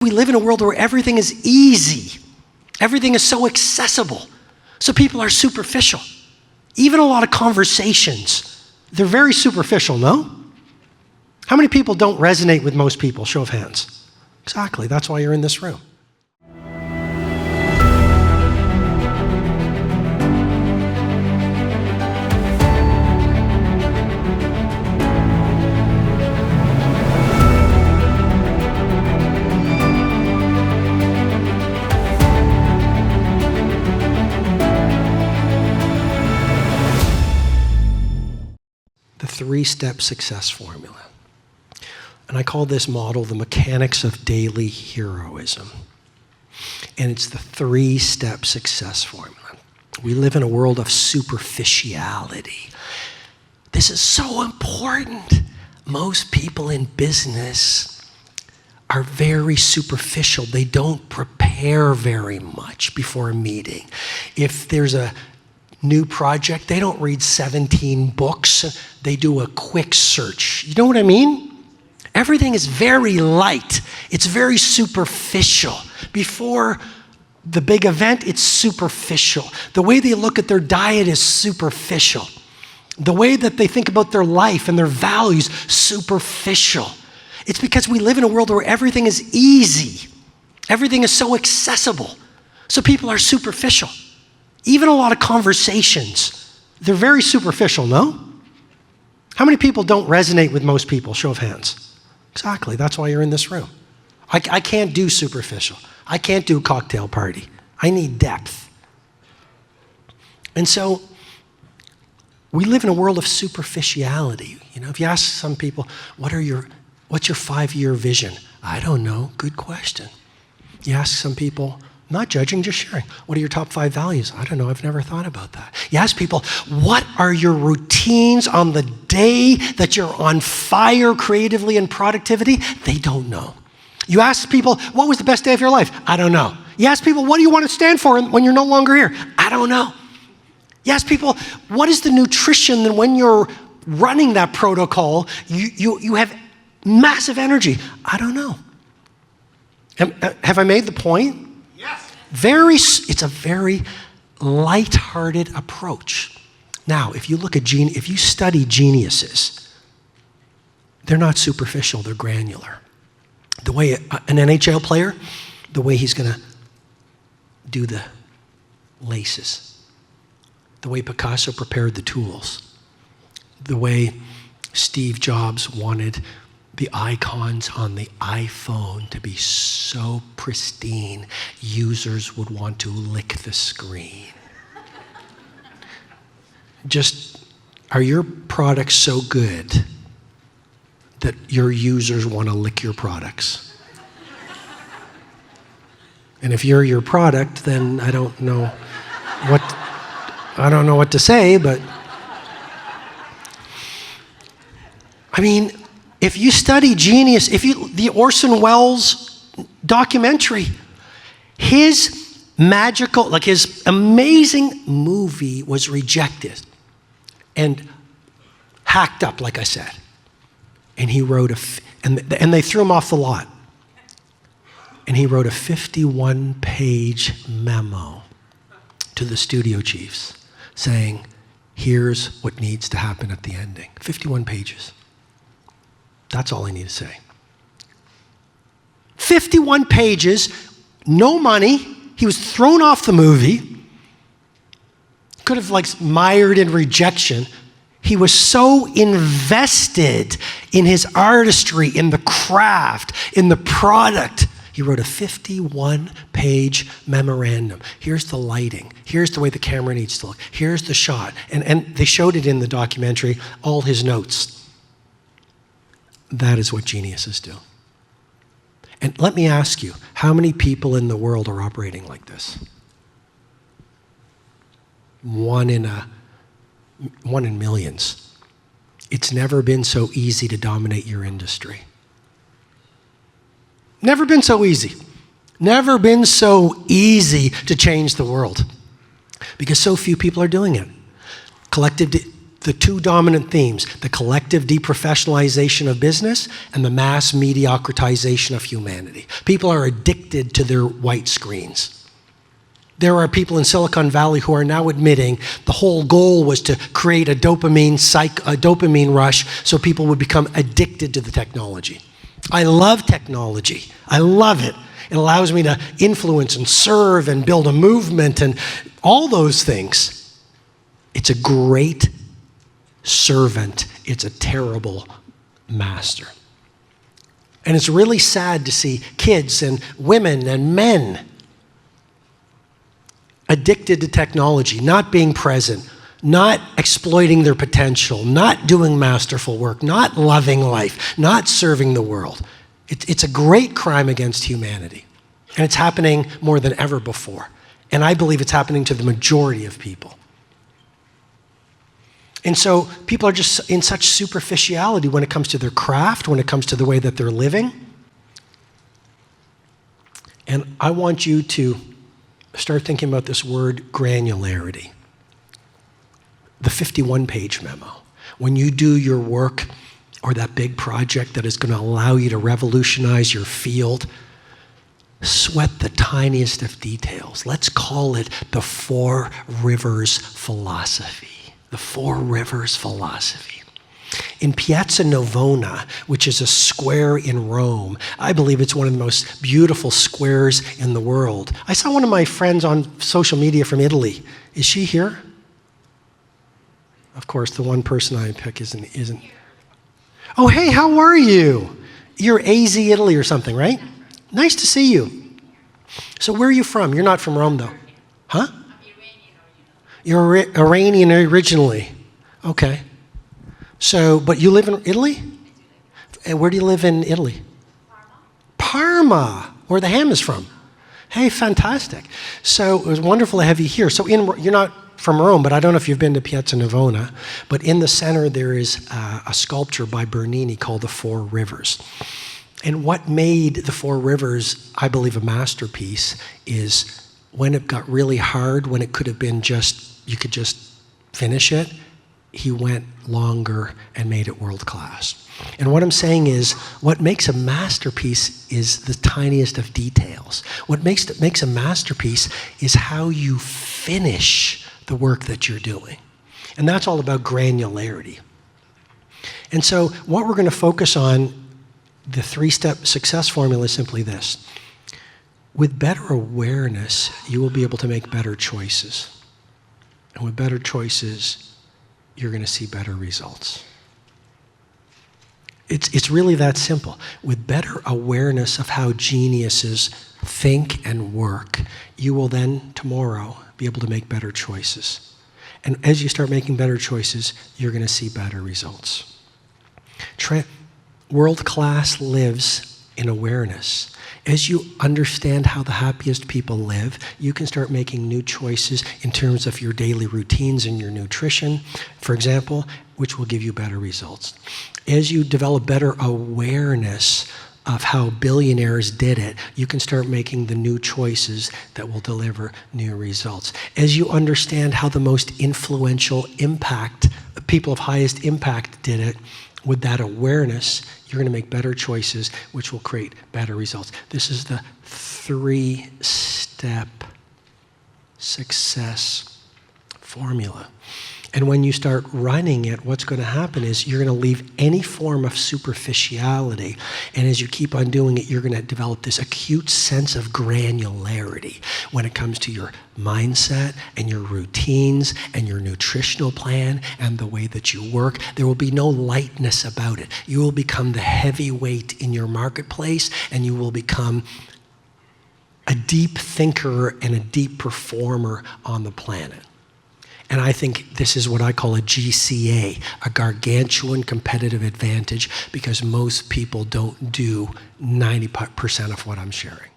We live in a world where everything is easy. Everything is so accessible. So people are superficial. Even a lot of conversations, they're very superficial, no? How many people don't resonate with most people? Show of hands. Exactly, that's why you're in this room. The three-step success formula. And I call this model the mechanics of daily heroism. And it's the three-step success formula. We live in a world of superficiality. This is so important. Most people in business are very superficial. They don't prepare very much before a meeting. If there's a new project, they don't read 17 books. They do a quick search. You know what I mean? Everything is very light. It's very superficial. Before the big event, it's superficial. The way they look at their diet is superficial. The way that they think about their life and their values, superficial. It's because we live in a world where everything is easy. Everything is so accessible. So people are superficial. Even a lot of conversations, they're very superficial, no? How many people don't resonate with most people? Show of hands. Exactly, that's why you're in this room. I can't do superficial. I can't do cocktail party. I need depth. And so we live in a world of superficiality. You know, if you ask some people, what's your 5-year vision? I don't know, good question. You ask some people, not judging, just sharing. What are your top 5 values? I don't know, I've never thought about that. You ask people, what are your routines on the day that you're on fire creatively and productivity? They don't know. You ask people, what was the best day of your life? I don't know. You ask people, what do you want to stand for when you're no longer here? I don't know. You ask people, what is the nutrition that when you're running that protocol, you have massive energy? I don't know. Have I made the point? It's a very light-hearted approach. Now, if you study geniuses, they're not superficial, they're granular. The way an NHL player, the way he's gonna do the laces, the way Picasso prepared the tools, the way Steve Jobs wanted the icons on the iPhone to be so pristine, users would want to lick the screen. Just, are your products so good that your users want to lick your products? And if you're your product, then I don't know what to say, but I mean, if you study genius, the Orson Welles documentary, his amazing movie was rejected and hacked up, like I said. And he wrote and they threw him off the lot. And he wrote a 51-page memo to the studio chiefs saying, here's what needs to happen at the ending. 51 pages. That's all I need to say. 51 pages, no money. He was thrown off the movie. Could have mired in rejection. He was so invested in his artistry, in the craft, in the product. He wrote a 51-page memorandum. Here's the lighting. Here's the way the camera needs to look. Here's the shot. And they showed it in the documentary, all his notes. That is what geniuses do. And let me ask you, how many people in the world are operating like this? One in millions. It's never been so easy to dominate your industry. Never been so easy. Never been so easy to change the world. Because so few people are doing it. Collective the two dominant themes, the collective deprofessionalization of business and the mass mediocratization of humanity. People are addicted to their white screens. There are people in Silicon Valley who are now admitting the whole goal was to create a dopamine rush so people would become addicted to the technology. I love technology. I love it. It allows me to influence and serve and build a movement and all those things. It's a great servant. It's a terrible master. And it's really sad to see kids and women and men addicted to technology, not being present, not exploiting their potential, not doing masterful work, not loving life, not serving the world. It's a great crime against humanity. And it's happening more than ever before. And I believe it's happening to the majority of people. And so people are just in such superficiality when it comes to their craft, when it comes to the way that they're living. And I want you to start thinking about this word granularity. The 51-page memo. When you do your work or that big project that is going to allow you to revolutionize your field, sweat the tiniest of details. Let's call it the 4 rivers philosophy. The 4 rivers philosophy. In Piazza Navona, which is a square in Rome, I believe it's one of the most beautiful squares in the world. I saw one of my friends on social media from Italy. Is she here? Of course, the one person I pick isn't. Oh, hey, how are you? You're AZ Italy or something, right? Nice to see you. So where are you from? You're not from Rome, though. Huh? You're Iranian originally. Okay. So, but you live in Italy? And where do you live in Italy? Parma, where the ham is from. Hey, fantastic. So it was wonderful to have you here. So you're not from Rome, but I don't know if you've been to Piazza Navona, but in the center there is a sculpture by Bernini called The 4 Rivers. And what made The 4 Rivers, I believe, a masterpiece is when it got really hard, when it could have been you could just finish it, he went longer and made it world class. And what I'm saying is, what makes a masterpiece is the tiniest of details. What makes a masterpiece is how you finish the work that you're doing. And that's all about granularity. And so what we're going to focus on, the 3-step success formula, is simply this. With better awareness, you will be able to make better choices. And with better choices, you're going to see better results. It's really that simple. With better awareness of how geniuses think and work, you will then tomorrow be able to make better choices. And as you start making better choices, you're going to see better results. World class lives in awareness. As you understand how the happiest people live, you can start making new choices in terms of your daily routines and your nutrition, for example, which will give you better results. As you develop better awareness of how billionaires did it, you can start making the new choices that will deliver new results. As you understand how the most influential people of highest impact did it, with that awareness, you're going to make better choices, which will create better results. This is the 3-step success formula. And when you start running it, what's going to happen is you're going to leave any form of superficiality. And as you keep on doing it, you're going to develop this acute sense of granularity when it comes to your mindset and your routines and your nutritional plan and the way that you work. There will be no lightness about it. You will become the heavyweight in your marketplace, and you will become a deep thinker and a deep performer on the planet. And I think this is what I call a GCA, a gargantuan competitive advantage, because most people don't do 90% of what I'm sharing.